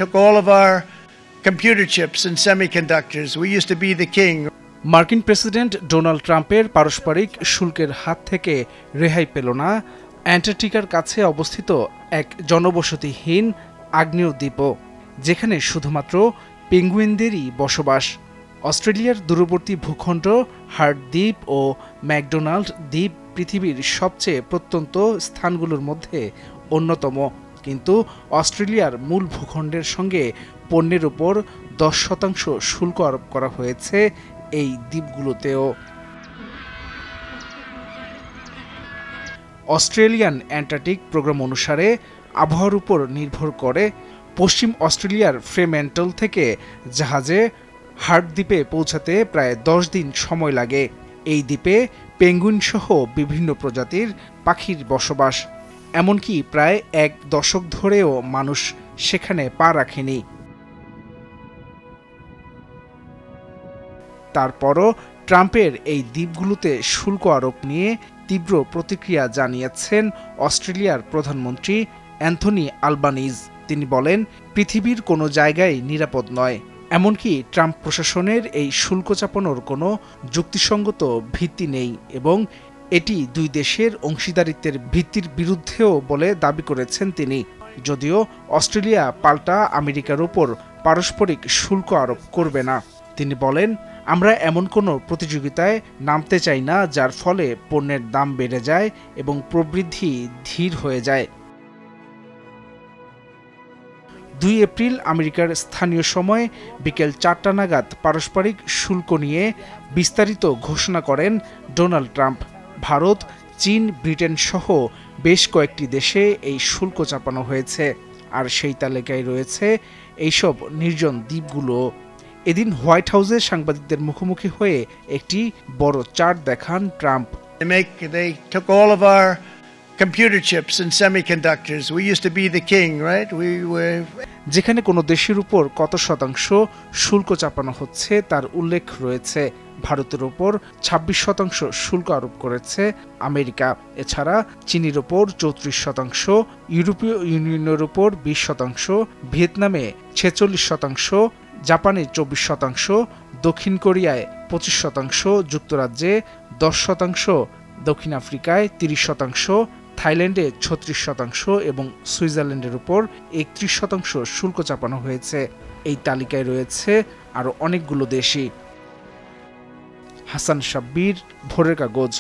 took all of our computer chips and semiconductors. We used to be the king. মার্কিন president Donald ট্রাম্পের পারস্পরিক শুল্কের হাত থেকে রেহাই পেল না অ্যান্টার্কটিকার কাছে অবস্থিত এক জনবসতিহীন আগ্নেয় দ্বীপও, যেখানে শুধুমাত্র পেঙ্গুইনদেরই বসবাস। অস্ট্রেলিয়ার দূরবর্তী ভূখণ্ড হার্ট দ্বীপ ও ম্যাকডোনাল্ড দ্বীপ পৃথিবীর সবচেয়ে প্রত্যন্ত স্থানগুলোর মধ্যে অন্যতম, কিন্তু অস্ট্রেলিয়ার মূল ভূখণ্ডের সঙ্গে পণ্যের উপর 10% শুল্ক আরোপ করা হয়েছে এই দ্বীপগুলোতেও। অস্ট্রেলিয়ান অ্যান্টার্কটিক প্রোগ্রাম অনুসারে আবহাওয়ার উপর নির্ভর করে পশ্চিম অস্ট্রেলিয়ার ফ্রেম্যান্টল থেকে জাহাজে হার্ট দ্বীপে পৌঁছাতে প্রায় 10 দিন সময় লাগে। এই দ্বীপে পেঙ্গুইন সহ বিভিন্ন প্রজাতির পাখির বসবাস, এমনকি প্রায় 1 দশক ধরেও মানুষ সেখানে পা রাখেনি। তারপরও ট্রাম্পের এই দ্বীপগুলোতে শুল্ক আরোপ নিয়ে তীব্র প্রতিক্রিয়া জানিয়েছেন অস্ট্রেলিয়ার প্রধানমন্ত্রী অ্যান্থনি আলবানিজ। তিনি বলেন, পৃথিবীর কোনো জায়গায় নিরাপদ নয়, এমনকি ট্রাম্প প্রশাসনের এই শুল্ক চাপানোর কোনো যুক্তিসঙ্গত ভিত্তি নেই এবং এটি দুই দেশের অংশীদারিত্বের ভিত্তির বিরুদ্ধেও বলে দাবি করেছেন তিনি। যদিও অস্ট্রেলিয়া পাল্টা আমেরিকার উপর পারস্পরিক শুল্ক আরোপ করবে না। তিনি বলেন, আমরা এমন কোনো প্রতিযোগিতায় নামতে চাই না যার ফলে পণ্যের দাম বেড়ে যায় এবং প্রবৃদ্ধি ধীর হয়ে যায়। 2 এপ্রিল আমেরিকার স্থানীয় সময় বিকেল 4টা নাগাদ পারস্পরিক শুল্ক নিয়ে বিস্তারিত ঘোষণা করেন ডোনাল্ড ট্রাম্প। ভারত, চীন, ব্রিটেন সহ বেশ কয়েকটি দেশে এই শুল্ক চাপানো হয়েছে, আর সেই তালিকায় রয়েছে এইসব নির্জন দ্বীপগুলো। এদিন হোয়াইট হাউসে সাংবাদিকদের মুখোমুখি হয়ে একটি বড় চার্ট দেখান Trump. They took all of our computer chips and semiconductors. We used to be the king, right? যেখানে কোনো দেশের উপর কত শতাংশ শুল্ক চাপানো হচ্ছে তার উল্লেখ রয়েছে। ভারতের উপর 26% শুল্ক আরোপ করেছে আমেরিকা। এছাড়া চীনের উপর 34%, ইউরোপীয় ইউনিয়নের উপর 20%, ভিয়েতনামে 46%, জাপানে 24%, দক্ষিণ কোরিয়ায় 25%, যুক্তরাজ্যে 10%, দক্ষিণ আফ্রিকায় 30%, থাইল্যান্ডে 36% এবং সুইজারল্যান্ডের উপর 31% শুল্ক চাপানো হয়েছে। এই তালিকায় রয়েছে আরও অনেকগুলো দেশই। হাসান শাব্বির, ভোরের কাগজ।